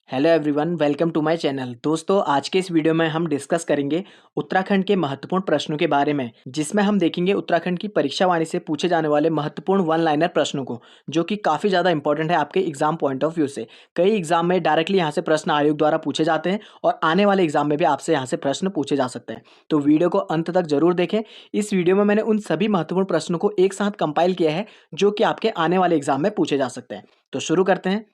Hello everyone, welcome to my channel. दोस्तों, आज के इस वीडियो में हम डिस्कस करेंगे उत्तराखंड के महत्वपूर्ण प्रश्नों के बारे में, जिसमें हम देखेंगे उत्तराखंड की परीक्षा वाणी से पूछे जाने वाले महत्वपूर्ण वन लाइनर प्रश्नों को, जो कि काफ़ी ज़्यादा इंपॉर्टेंट है आपके एग्जाम पॉइंट ऑफ व्यू से। कई एग्जाम में डायरेक्टली यहाँ से प्रश्न आयोग द्वारा पूछे जाते हैं और आने वाले एग्जाम में भी आपसे यहाँ से प्रश्न पूछे जा सकते हैं। तो वीडियो को अंत तक जरूर देखें। इस वीडियो में मैंने उन सभी महत्वपूर्ण प्रश्नों को एक साथ कंपाइल किया है जो कि आपके आने वाले एग्जाम में पूछे जा सकते हैं। तो शुरू करते हैं।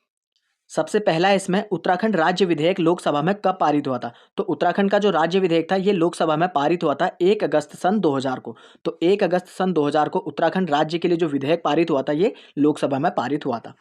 सबसे पहला है इसमें, उत्तराखंड राज्य विधेयक लोकसभा में कब पारित हुआ था? तो उत्तराखंड का जो राज्य विधेयक था ये लोकसभा में पारित हुआ था 1 अगस्त सन 2000 को। तो 1 अगस्त सन 2000 को उत्तराखंड राज्य के लिए जो विधेयक पारित हुआ था ये लोकसभा में पारित हुआ था।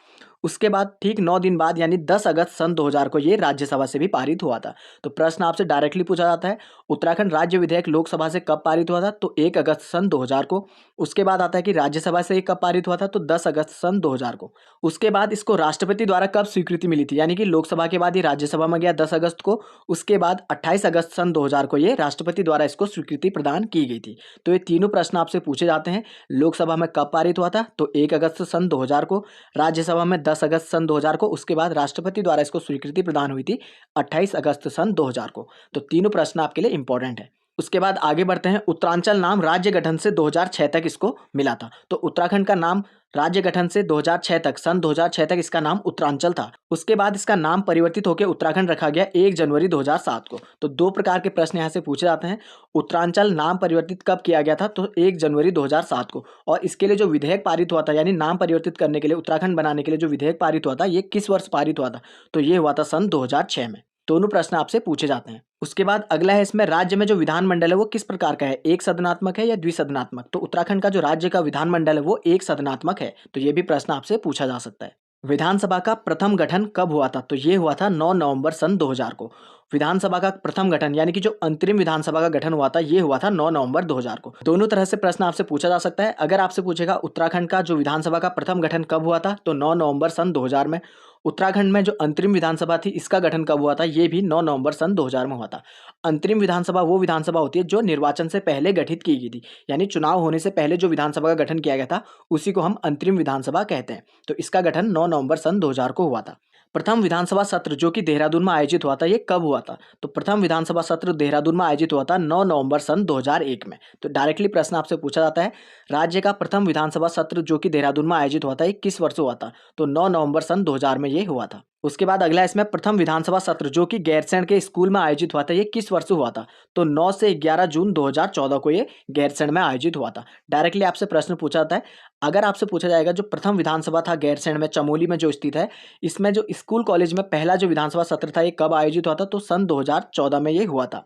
उसके बाद ठीक 9 दिन बाद यानी 10 अगस्त सन 2000 को ये राज्यसभा से भी पारित हुआ था। तो प्रश्न आपसे डायरेक्टली पूछा जाता है, उत्तराखंड राज्य विधेयक लोकसभा से कब पारित हुआ था? तो 1 अगस्त सन 2000 को। उसके बाद आता है कि राज्यसभा से ये कब पारित हुआ था? तो 10 अगस्त सन 2000 को। उसके बाद इसको राष्ट्रपति द्वारा कब स्वीकृति मिली थी? यानी कि लोकसभा के बाद ये राज्यसभा में गया 10 अगस्त को। उसके बाद 28 अगस्त सन 2000 को ये राष्ट्रपति द्वारा इसको स्वीकृति प्रदान की गई थी। तो ये तीनों प्रश्न आपसे पूछे जाते हैं। लोकसभा में कब पारित हुआ था? तो 1 अगस्त सन 2000 को। राज्यसभा में 10 अगस्त सन 2000 को। उसके बाद राष्ट्रपति द्वारा इसको स्वीकृति प्रदान हुई थी 28 अगस्त सन 2000 को। तो तीनों प्रश्न आपके लिए इंपॉर्टेंट है। उसके बाद आगे बढ़ते हैं। उत्तरांचल नाम राज्य गठन से 2006 तक इसको मिला था। तो उत्तराखंड का नाम राज्य गठन से 2006 तक, सन 2006 तक इसका नाम उत्तरांचल था। उसके बाद इसका नाम परिवर्तित होकर उत्तराखंड रखा गया 1 जनवरी 2007 को। तो दो प्रकार के प्रश्न यहाँ से पूछे जाते हैं। उत्तरांचल नाम परिवर्तित कब किया गया था? तो 1 जनवरी 2007 को। और इसके लिए जो विधेयक पारित हुआ था, यानी नाम परिवर्तित करने के लिए, उत्तराखंड बनाने के लिए जो विधेयक पारित हुआ था, ये किस वर्ष पारित हुआ था? तो ये हुआ था सन 2006 में। दोनों प्रश्न आपसे पूछे जाते हैं। उसके बाद अगला है इसमें, राज्य में जो विधानमंडल है वो किस प्रकार का है? एक सदनात्मक है या द्विसदनात्मक? तो उत्तराखंड का जो राज्य का विधानमंडल है वो एक सदनात्मक है। तो ये भी प्रश्न आपसे पूछा जा सकता है। विधानसभा का प्रथम गठन कब हुआ था? तो ये हुआ था 9 नवंबर सन 2000 को। विधानसभा का प्रथम गठन यानी कि जो अंतरिम विधानसभा का गठन हुआ था ये हुआ था 9 नवंबर 2000 को। दोनों तरह से प्रश्न आपसे पूछा जा सकता है। अगर आपसे पूछेगा उत्तराखंड का जो विधानसभा का प्रथम गठन कब हुआ था, तो 9 नवंबर सन 2000 में। उत्तराखंड में जो अंतरिम विधानसभा थी इसका गठन कब हुआ था? ये भी 9 नवंबर सन 2000 में हुआ था। अंतरिम विधानसभा वो विधानसभा होती है जो निर्वाचन से पहले गठित की गई थी, यानी चुनाव होने से पहले जो विधानसभा का गठन किया गया था उसी को हम अंतरिम विधानसभा कहते हैं। तो इसका गठन 9 नवंबर सन 2000 को हुआ था। प्रथम विधानसभा सत्र जो कि देहरादून में आयोजित हुआ था ये कब हुआ था? तो प्रथम विधानसभा सत्र देहरादून में आयोजित हुआ था 9 नवंबर सन 2001 में। तो डायरेक्टली प्रश्न आपसे पूछा जाता है, राज्य का प्रथम विधानसभा सत्र जो कि देहरादून में आयोजित हुआ था ये किस वर्ष हुआ था? तो 9 नवंबर सन 2000 में ये हुआ था। उसके बाद अगला इसमें, प्रथम विधानसभा सत्र जो कि गैरसैंण के स्कूल में आयोजित हुआ था ये किस वर्ष हुआ था? तो 9 से 11 जून 2014 को ये गैरसैंण में आयोजित हुआ था। डायरेक्टली आपसे प्रश्न पूछा जाता है। अगर आपसे पूछा जाएगा जो प्रथम विधानसभा था गैरसैंण में, चमोली में जो स्थित है, इसमें जो स्कूल कॉलेज में पहला जो विधानसभा सत्र था ये कब आयोजित हुआ था? तो सन 2014 में ये हुआ था।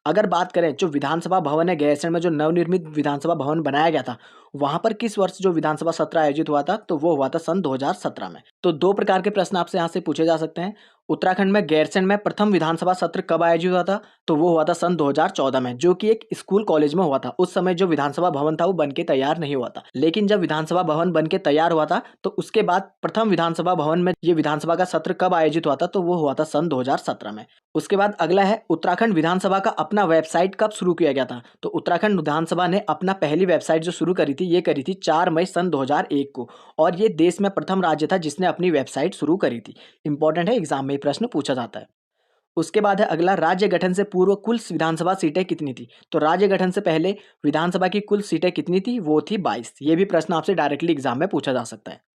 अगर बात करें जो विधानसभा भवन है गैरसैंण में, जो नवनिर्मित विधानसभा भवन बनाया गया था, वहां पर किस वर्ष जो विधानसभा सत्र आयोजित हुआ था? तो वो हुआ था सन 2017 में। तो दो प्रकार के प्रश्न आपसे यहाँ से पूछे जा सकते हैं। उत्तराखंड में गैरसैंण में प्रथम विधानसभा सत्र कब आयोजित हुआ था? तो वो हुआ था सन 2014 में, जो कि एक स्कूल कॉलेज में हुआ था। उस समय जो विधानसभा भवन था वो बनके तैयार नहीं हुआ था, लेकिन जब विधानसभा भवन बनके तैयार हुआ था तो उसके बाद प्रथम विधानसभा भवन में ये विधानसभा का सत्र कब आयोजित हुआ था? तो वो हुआ था सन 2017 में। उसके बाद अगला है, उत्तराखंड विधानसभा का अपना वेबसाइट कब शुरू किया गया था? तो उत्तराखंड विधानसभा ने अपना पहली वेबसाइट जो शुरू करी थी ये करी थी 4 मई सन 2001 को, और ये देश में प्रथम राज्य था जिसने अपनी वेबसाइट शुरू करी थी। इंपॉर्टेंट है, एग्जाम में प्रश्न पूछा जाता है। उसके बाद है अगला, राज्य गठन से पूर्व कुल विधानसभा सीटें कितनी थी? तो राज्य गठन से पहले विधानसभा की कुल सीटें कितनी थी? वो थी 22। ये भी प्रश्न आपसे डायरेक्टली एग्जाम में पूछा जा सकता है।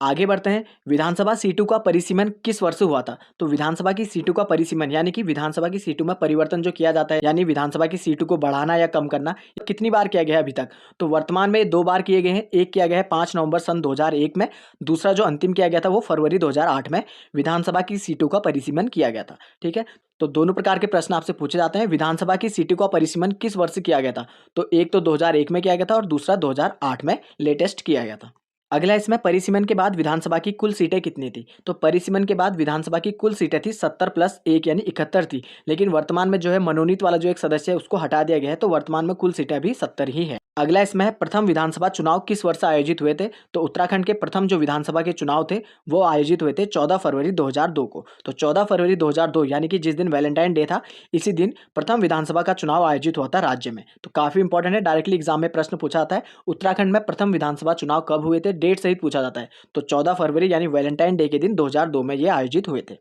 आगे बढ़ते हैं। विधानसभा सीटों का परिसीमन किस वर्ष हुआ था? तो विधानसभा की सीटों का परिसीमन यानी कि विधानसभा की सीटों में परिवर्तन जो किया जाता है, यानी विधानसभा की सीटों को बढ़ाना या कम करना, ये कितनी बार किया गया है अभी तक? तो वर्तमान में 2 बार किए गए हैं। एक किया गया है 5 नवंबर सन 2001 में, दूसरा जो अंतिम किया गया था वो फरवरी 2008 में विधानसभा की सीटों का परिसीमन किया गया था। ठीक है, तो दोनों प्रकार के प्रश्न आपसे पूछे जाते हैं। विधानसभा की सीटों का परिसीमन किस वर्ष किया गया था? तो एक तो 2001 में किया गया था और दूसरा 2008 में लेटेस्ट किया गया था। अगला इसमें, परिसीमन के बाद विधानसभा की कुल सीटें कितनी थी? तो परिसीमन के बाद विधानसभा की कुल सीटें थी 70 प्लस 1 यानी 71 थी, लेकिन वर्तमान में जो है मनोनीत वाला जो एक सदस्य है उसको हटा दिया गया है, तो वर्तमान में कुल सीटें अभी 70 ही है। अगला इसमें है, प्रथम विधानसभा चुनाव किस वर्ष आयोजित हुए थे? तो उत्तराखंड के प्रथम जो विधानसभा के चुनाव थे वो आयोजित हुए थे 14 फरवरी 2002 को। तो 14 फरवरी 2002 यानी कि जिस दिन वैलेंटाइन डे था, इसी दिन प्रथम विधानसभा का चुनाव आयोजित हुआ था राज्य में। तो काफी इंपॉर्टेंट है, डायरेक्टली एग्जाम में प्रश्न पूछा जाता है। उत्तराखंड में प्रथम विधानसभा चुनाव कब हुए थे? डेट सहित पूछा जाता है। तो 14 फरवरी यानी वैलेंटाइन डे के दिन 2002 में ये आयोजित हुए थे।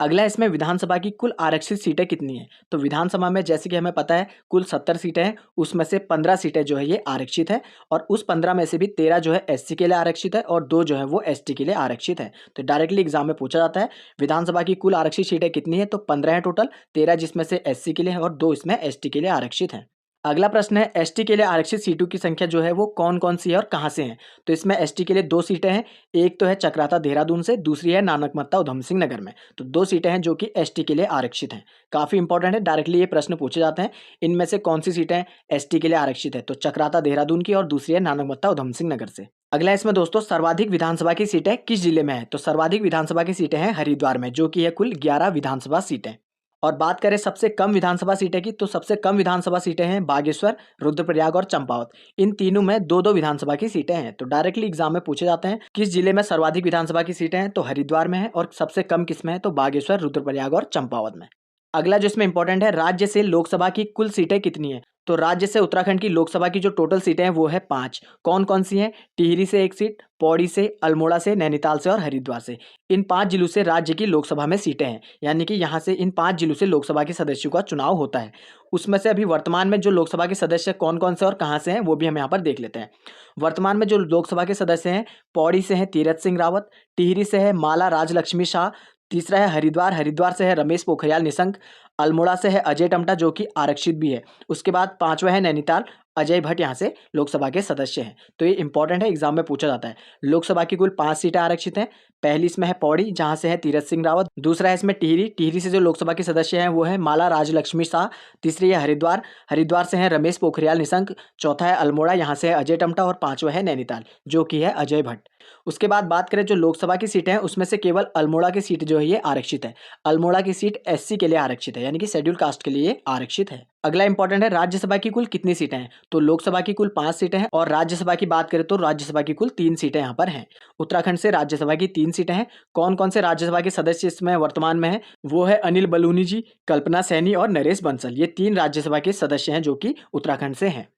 अगला इसमें विधानसभा की कुल आरक्षित सीटें कितनी हैं। तो विधानसभा में जैसे कि हमें पता है कुल 70 सीटें हैं, उसमें से 15 सीटें जो है ये आरक्षित है और उस 15 में से भी 13 जो है एससी के लिए आरक्षित है और 2 जो है वो एसटी के लिए आरक्षित है। तो डायरेक्टली एग्जाम में पूछा जाता है विधानसभा की कुल आरक्षित सीटें कितनी है, तो 15 है टोटल, 13 जिसमें से एससी के लिए है और 2 इसमें एसटी के लिए आरक्षित है। अगला प्रश्न है एसटी के लिए आरक्षित सीटों की संख्या जो है वो कौन कौन सी है और कहाँ से है। तो इसमें एसटी के लिए 2 सीटें हैं, एक तो है चक्राता देहरादून से, दूसरी है नानकमत्ता उधम सिंह नगर में। तो 2 सीटें हैं जो कि एसटी के लिए आरक्षित हैं। काफ़ी इंपॉर्टेंट है, डायरेक्टली ये प्रश्न पूछे जाते हैं इनमें से कौन सी सीटें एसटी के लिए आरक्षित है। तो चक्राता देहरादून की और दूसरी है नानकमत्ता उधम सिंह नगर से। अगला इसमें दोस्तों सर्वाधिक विधानसभा की सीटें किस जिले में है। तो सर्वाधिक विधानसभा की सीटें हैं हरिद्वार में, जो कि है कुल 11 विधानसभा सीटें। और बात करें सबसे कम विधानसभा सीटें की, तो सबसे कम विधानसभा सीटें हैं बागेश्वर, रुद्रप्रयाग और चंपावत। इन तीनों में 2-2 विधानसभा की सीटें हैं। तो डायरेक्टली एग्जाम में पूछे जाते हैं किस जिले में सर्वाधिक विधानसभा की सीटें हैं। तो हरिद्वार में है और सबसे कम किस में है, तो बागेश्वर, रुद्रप्रयाग और चंपावत में। अगला जो इसमें इंपॉर्टेंट है राज्य से लोकसभा की कुल सीटें कितनी है। तो राज्य से उत्तराखंड की लोकसभा की जो टोटल सीटें हैं वो है 5। कौन कौन सी हैं, टिहरी से 1 सीट, पौड़ी से, अल्मोड़ा से, नैनीताल से और हरिद्वार से। इन 5 जिलों से राज्य की लोकसभा में सीटें हैं, यानी कि यहाँ से इन 5 जिलों से लोकसभा के सदस्यों का चुनाव होता है। उसमें से अभी वर्तमान में जो लोकसभा के सदस्य कौन कौन से और कहाँ से हैं वो भी हम यहाँ पर देख लेते हैं। वर्तमान में जो लोकसभा के सदस्य हैं पौड़ी से हैं तीरथ सिंह रावत, टिहरी से है माला राजलक्ष्मी शाह, तीसरा है हरिद्वार, हरिद्वार से है रमेश पोखरियाल निशंक, अल्मोड़ा से है अजय टमटा जो कि आरक्षित भी है। उसके बाद 5वां है नैनीताल, अजय भट्ट यहाँ से लोकसभा के सदस्य हैं। तो ये इंपॉर्टेंट है, एग्जाम में पूछा जाता है। लोकसभा की कुल 5 सीटें आरक्षित हैं। पहली इसमें है पौड़ी जहाँ से है तीरथ सिंह रावत, दूसरा है इसमें टिहरी, टिहरी से जो लोकसभा के सदस्य हैं वो है माला राजलक्ष्मी शाह, तीसरी है हरिद्वार, हरिद्वार से है रमेश पोखरियाल निशंक, चौथा है अल्मोड़ा यहाँ से है अजय टमटा और 5वां है नैनीताल जो कि है अजय भट्ट। उसके बाद बात करें जो लोकसभा की सीटें हैं उसमें से केवल अल्मोड़ा की सीट जो है ये आरक्षित है। अल्मोड़ा की सीट एससी के लिए आरक्षित है, यानी कि शेड्यूल कास्ट के लिए आरक्षित है। अगला इंपॉर्टेंट है राज्यसभा की कुल कितनी सीटें हैं। तो लोकसभा की कुल 5 सीटें हैं और राज्यसभा की बात करें तो राज्यसभा की कुल 3 सीटें यहाँ पर हैं। उत्तराखंड से राज्यसभा की 3 सीटें हैं। कौन कौन से राज्यसभा के सदस्य इसमें वर्तमान में हैं, वो है अनिल बलूनी जी, कल्पना सैनी और नरेश बंसल। ये 3 राज्यसभा के सदस्य हैं जो कि उत्तराखंड से हैं।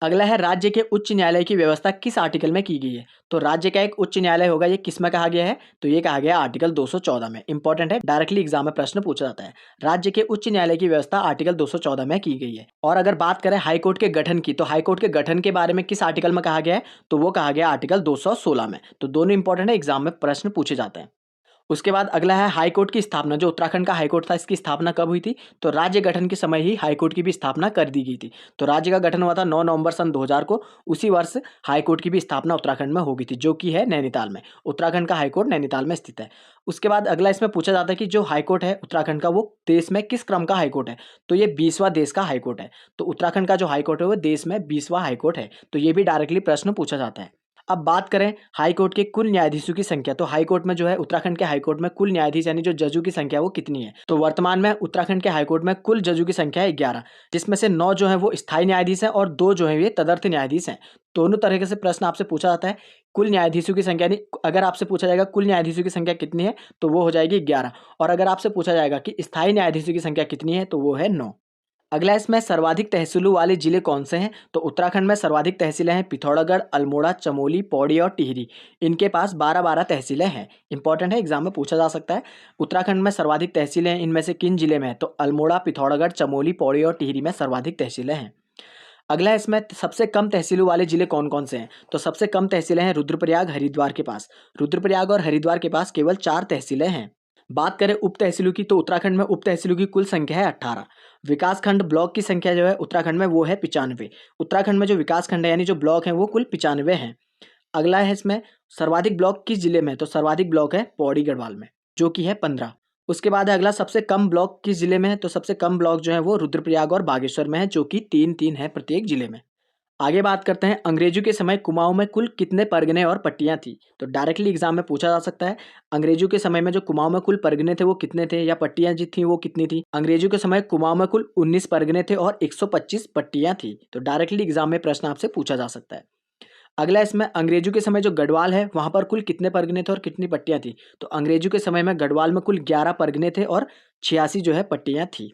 अगला है राज्य के उच्च न्यायालय की व्यवस्था किस आर्टिकल में की गई है। तो राज्य का एक उच्च न्यायालय होगा, ये किस में कहा गया है। तो ये कहा गया आर्टिकल 214 में। इंपॉर्टेंट है, डायरेक्टली एग्जाम में प्रश्न पूछा जाता है। राज्य के उच्च न्यायालय की व्यवस्था आर्टिकल 214 में की गई है। और अगर बात करें हाईकोर्ट के गठन की, तो हाईकोर्ट के गठन के बारे में किस आर्टिकल में कहा गया है। तो वो कहा गया आर्टिकल 216 में। तो दोनों इंपॉर्टेंट है, एग्जाम में प्रश्न पूछे जाते हैं। उसके बाद अगला है हाईकोर्ट की स्थापना। जो उत्तराखंड का हाईकोर्ट था इसकी स्थापना कब हुई थी। तो राज्य गठन के समय ही हाईकोर्ट की भी स्थापना कर दी गई थी। तो राज्य का गठन हुआ था 9 नवंबर सन 2000 को। उसी वर्ष हाईकोर्ट की भी स्थापना उत्तराखंड में हो गई थी जो कि है नैनीताल में। उत्तराखंड का हाईकोर्ट नैनीताल में स्थित है। उसके बाद अगला इसमें पूछा जाता है कि जो हाईकोर्ट है उत्तराखंड का वो देश में किस क्रम का हाईकोर्ट है। तो ये 20वां देश का हाईकोर्ट है। तो उत्तराखंड का जो हाईकोर्ट है वो देश में 20वां हाईकोर्ट है। तो ये भी डायरेक्टली प्रश्न पूछा जाता है। अब बात करें हाईकोर्ट के कुल न्यायाधीशों की संख्या। तो हाईकोर्ट में जो है उत्तराखंड के हाईकोर्ट में कुल न्यायाधीश यानी जो जजों की संख्या वो कितनी है। तो वर्तमान में उत्तराखंड के हाईकोर्ट में कुल जजों की संख्या है 11, जिसमें से 9 जो है वो स्थायी न्यायाधीश हैं और 2 जो है ये तदर्थ न्यायाधीश हैं। दोनों तरीके से प्रश्न आपसे पूछा जाता है। कुल न्यायाधीशों की संख्या, यानी अगर आपसे पूछा जाएगा कुल न्यायाधीशों की संख्या कितनी है तो वो हो जाएगी 11, और अगर आपसे पूछा जाएगा कि स्थायी न्यायाधीशों की संख्या कितनी है तो वो है 9। अगला इसमें सर्वाधिक तहसीलों वाले जिले कौन से हैं। तो उत्तराखंड में सर्वाधिक तहसीलें हैं पिथौरागढ़, अल्मोड़ा, चमोली, पौड़ी और टिहरी। इनके पास 12-12 तहसीलें हैं। इंपॉर्टेंट है, एग्जाम में पूछा जा सकता है। उत्तराखंड में सर्वाधिक तहसीलें हैं, इनमें से किन जिले में है। तो अल्मोड़ा, पिथौरागढ़, चमोली, पौड़ी और टिहरी में सर्वाधिक तहसीलें हैं। अगला इसमें सबसे कम तहसीलों वाले जिले कौन कौन से हैं। तो सबसे कम तहसीलें हैं रुद्रप्रयाग, हरिद्वार के पास। रुद्रप्रयाग और हरिद्वार के पास केवल 4 तहसीलें हैं। बात करें उप तहसीलों की, तो उत्तराखंड में उप तहसीलों की कुल संख्या है 18। विकासखंड ब्लॉक की संख्या जो है उत्तराखंड में वो है 95। उत्तराखंड में जो विकासखंड है यानी जो ब्लॉक है वो कुल 95 हैं। अगला है इसमें सर्वाधिक ब्लॉक किस जिले में। तो सर्वाधिक ब्लॉक है पौड़ी गढ़वाल में जो कि है 15। उसके बाद है अगला सबसे कम ब्लॉक किस जिले में है। तो सबसे कम ब्लॉक जो है वो रुद्रप्रयाग और बागेश्वर में है जो कि 3-3 है प्रत्येक जिले में। आगे बात करते हैं अंग्रेजों के समय कुमाऊं में कुल कितने परगने और पट्टियां थी। तो डायरेक्टली एग्जाम में पूछा जा सकता है अंग्रेजों के समय में जो कुमाऊं में कुल परगने थे वो कितने थे, या पट्टियां जी थी वो कितनी थी। अंग्रेजों के समय कुमाऊं में कुल 19 परगने थे और 125 पट्टियां थी। तो डायरेक्टली एग्जाम में प्रश्न आपसे पूछा जा सकता है। अगला इसमें अंग्रेजों के समय जो गढ़वाल है वहां पर कुल कितने परगने थे और कितनी पट्टियां थी। तो अंग्रेजों के समय में गढ़वाल में कुल 11 परगने थे और 86 जो है पट्टियां थी।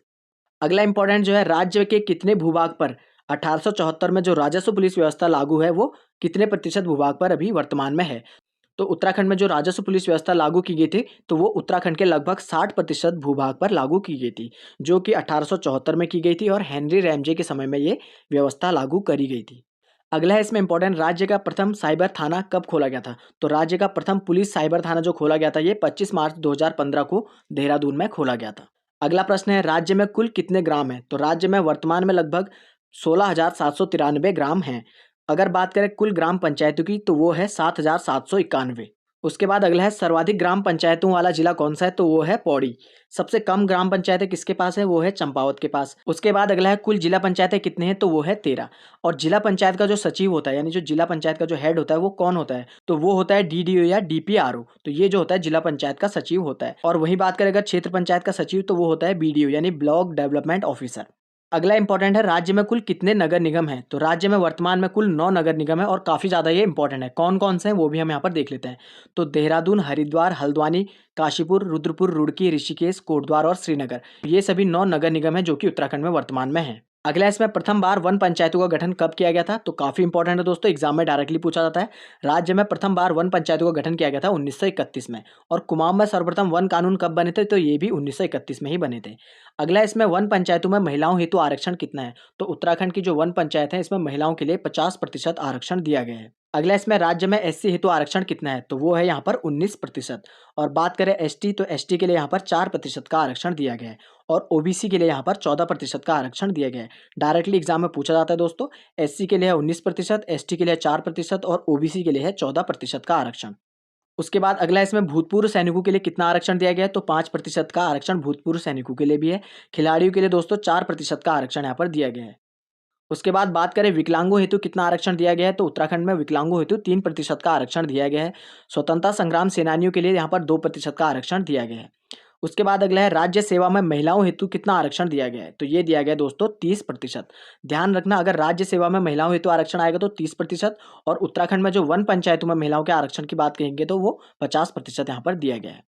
अगला इंपॉर्टेंट जो है राज्य के कितने भूभाग पर 1874 में जो राजस्व पुलिस व्यवस्था लागू है वो कितने प्रतिशत भूभाग पर अभी वर्तमान में है। तो उत्तराखंड में जो राजस्व पुलिस व्यवस्था लागू की गई थी तो वो उत्तराखंड के लगभग 60% भूभाग पर लागू की गई थी, जो कि 1874 में की गई थी और हेनरी रैमजे के समय में ये व्यवस्था लागू करी गई थी। अगला है इसमें इंपॉर्टेंट, राज्य का प्रथम साइबर थाना कब खोला गया था? तो राज्य का प्रथम पुलिस साइबर थाना जो खोला गया था ये 25 मार्च 2015 को देहरादून में खोला गया था। अगला प्रश्न है, राज्य में कुल कितने ग्राम हैं? तो राज्य में वर्तमान में लगभग 16,793 ग्राम हैं। अगर बात करें कुल ग्राम पंचायतों की तो वो है 7,791। उसके बाद अगला है, सर्वाधिक ग्राम पंचायतों वाला जिला कौन सा है? तो वो है पौड़ी। सबसे कम ग्राम पंचायतें किसके पास है? वो है चंपावत के पास। उसके बाद अगला है, कुल जिला पंचायतें कितने हैं? तो वो है 13। और जिला पंचायत का जो सचिव होता है, यानी जो जिला पंचायत का जो हेड होता है वो कौन होता है? तो वो होता है डीडीओ या डीपीआरओ। तो ये जो होता है जिला पंचायत का सचिव होता है। और वही बात करें अगर क्षेत्र पंचायत का सचिव तो वो होता है बीडीओ यानी ब्लॉक डेवलपमेंट ऑफिसर। अगला इंपॉर्टेंट है, राज्य में कुल कितने नगर निगम हैं? तो राज्य में वर्तमान में कुल 9 नगर निगम है और काफ़ी ज़्यादा ये इंपॉर्टेंट है। कौन कौन से हैं वो भी हम यहाँ पर देख लेते हैं। तो देहरादून, हरिद्वार, हल्द्वानी, काशीपुर, रुद्रपुर, रुड़की, ऋषिकेश, कोटद्वार और श्रीनगर, ये सभी 9 नगर निगम हैं जो कि उत्तराखंड में वर्तमान में हैं। अगला इसमें, प्रथम बार वन पंचायतों का गठन कब किया गया था? तो काफ़ी इंपॉर्टेंट है दोस्तों, एग्जाम में डायरेक्टली पूछा जाता है। राज्य में प्रथम बार वन पंचायतों का गठन किया गया था 1931 में। और कुमाऊं में सर्वप्रथम वन कानून कब बने थे? तो ये भी 1931 में ही बने थे। अगला इसमें, वन पंचायतों में महिलाओं हेतु आरक्षण कितना है? तो उत्तराखंड की जो वन पंचायत है इसमें महिलाओं के लिए 50% आरक्षण दिया गया है। अगला इसमें, राज्य में एससी हेतु आरक्षण कितना है? तो वो है यहाँ पर 19%। और बात करें एसटी तो एसटी के लिए यहाँ पर 4% का आरक्षण दिया गया है। और ओबीसी के लिए यहाँ पर 14% का आरक्षण दिया गया है। डायरेक्टली एग्जाम में पूछा जाता है दोस्तों। एससी के लिए है 19%, एसटी के लिए 4% और ओबीसी के लिए है 14% का आरक्षण। उसके बाद अगला इसमें, भूतपूर्व सैनिकों के लिए कितना आरक्षण दिया गया है? तो 5% का आरक्षण भूतपूर्व सैनिकों के लिए भी है। खिलाड़ियों के लिए दोस्तों 4% का आरक्षण यहाँ पर दिया गया है। उसके बाद बात करें विकलांगों हेतु कितना आरक्षण दिया गया है? तो उत्तराखंड में विकलांगों हेतु 3% का आरक्षण दिया गया है। स्वतंत्रता संग्राम सेनानियों के लिए यहाँ पर 2% का आरक्षण दिया गया है। उसके बाद अगला है, राज्य सेवा में महिलाओं हेतु कितना आरक्षण दिया गया है? तो ये दिया गया है दोस्तों 30%। ध्यान रखना, अगर राज्य सेवा में महिलाओं हेतु आरक्षण आएगा तो 30%, और उत्तराखंड में जो वन पंचायतों में महिलाओं के आरक्षण की बात कहेंगे तो वो 50% यहाँ पर दिया गया है।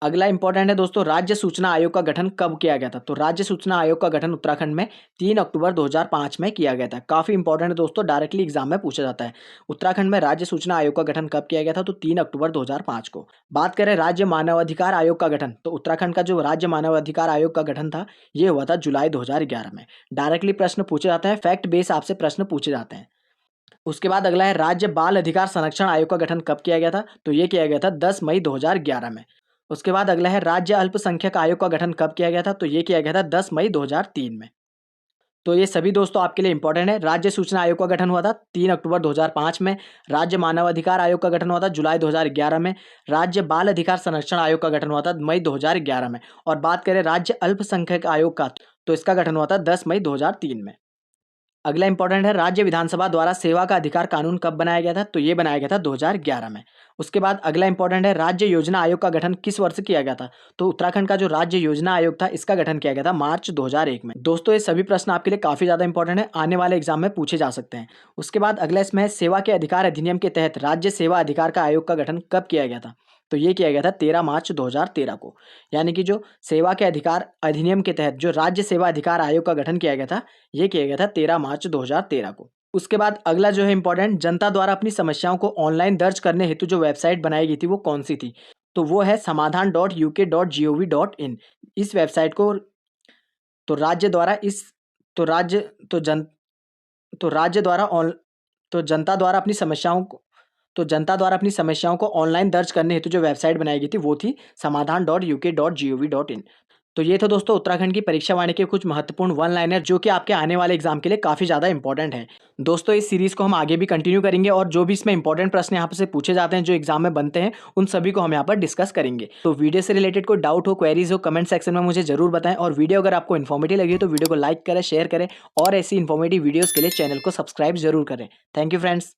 अगला इंपॉर्टेंट है दोस्तों, राज्य सूचना आयोग का गठन कब किया गया था? तो राज्य सूचना आयोग का गठन उत्तराखंड में 3 अक्टूबर 2005 में किया गया था। काफी इंपॉर्टेंट है दोस्तों, डायरेक्टली एग्जाम में पूछा जाता है। उत्तराखंड में राज्य सूचना आयोग का गठन कब किया गया था? तो 3 अक्टूबर 2005 को। बात करें राज्य मानवाधिकार आयोग का गठन, तो उत्तराखंड का जो राज्य मानवाधिकार आयोग का गठन था ये हुआ था जुलाई 2011 में। डायरेक्टली प्रश्न पूछे जाते हैं, फैक्ट बेस आपसे प्रश्न पूछे जाते हैं। उसके बाद अगला है, राज्य बाल अधिकार संरक्षण आयोग का गठन कब किया गया था? तो ये किया गया था 10 मई 2011 में। उसके बाद अगला है, राज्य अल्पसंख्यक आयोग का गठन कब किया गया था? तो ये किया गया था 10 मई 2003 में। तो ये सभी दोस्तों आपके लिए इंपॉर्टेंट है। राज्य सूचना आयोग का गठन हुआ था 3 अक्टूबर 2005 में। राज्य मानव अधिकार आयोग का गठन हुआ था जुलाई 2011 में। राज्य बाल अधिकार संरक्षण आयोग का गठन हुआ था मई 2011 में। और बात करें राज्य अल्पसंख्यक आयोग का, तो इसका गठन हुआ था 10 मई 2003 में। अगला इंपॉर्टेंट है, राज्य विधानसभा द्वारा सेवा का अधिकार कानून कब बनाया गया था? तो ये बनाया गया था 2011 में। उसके बाद अगला इंपॉर्टेंट है, राज्य योजना आयोग का गठन किस वर्ष किया गया था? तो उत्तराखंड का जो राज्य योजना आयोग था इसका गठन किया गया था मार्च 2001 में। दोस्तों ये सभी प्रश्न आपके लिए काफी ज्यादा इंपॉर्टेंट है, आने वाले एग्जाम में पूछे जा सकते हैं। उसके बाद अगला इसमें है, सेवा के अधिकार अधिनियम के तहत राज्य सेवा अधिकार का आयोग का गठन कब किया गया था? तो ये किया गया था 13 मार्च 2013 को। यानी कि जो सेवा के अधिकार अधिनियम के तहत जो राज्य सेवा अधिकार आयोग का गठन किया गया था ये किया गया था 13 मार्च 2013 को। उसके बाद अगला जो है इंपॉर्टेंट, जनता द्वारा अपनी समस्याओं को ऑनलाइन दर्ज करने हेतु जो वेबसाइट बनाई गई थी वो कौन सी थी? तो वो है समाधान.uk.gov.in। इस वेबसाइट को तो राज्य द्वारा इस तो राज्य तो जन तो राज्य द्वारा ऑन तो जनता द्वारा अपनी समस्याओं को जनता द्वारा अपनी समस्याओं को ऑनलाइन दर्ज करने हेतु जो वेबसाइट बनाई गई थी वो थी समाधान.uk.gov.in। तो ये था दोस्तों उत्तराखंड की परीक्षा वाणी के कुछ महत्वपूर्ण वन लाइनर जो कि आपके आने वाले एग्जाम के लिए काफी ज्यादा इंपॉर्टेंट है। दोस्तों इस सीरीज को हम आगे भी कंटिन्यू करेंगे और जो भी इसमें इंपॉर्टेंट प्रश्न यहाँ पर से पूछे जाते हैं जो एग्जाम में बनते हैं उन सभी को हम यहाँ पर डिस्कस करेंगे। तो वीडियो से रिलेटेड कोई डाउट हो, क्वेरीज हो, कमेंट सेक्शन में मुझे जरूर बताएं। और वीडियो अगर आपको इन्फॉर्मेटिव लगी हो तो वीडियो को लाइक करें, शेयर करें और ऐसी इन्फॉर्मेटिव वीडियोज के लिए चैनल को सब्सक्राइब जरूर करें। Thank you friends.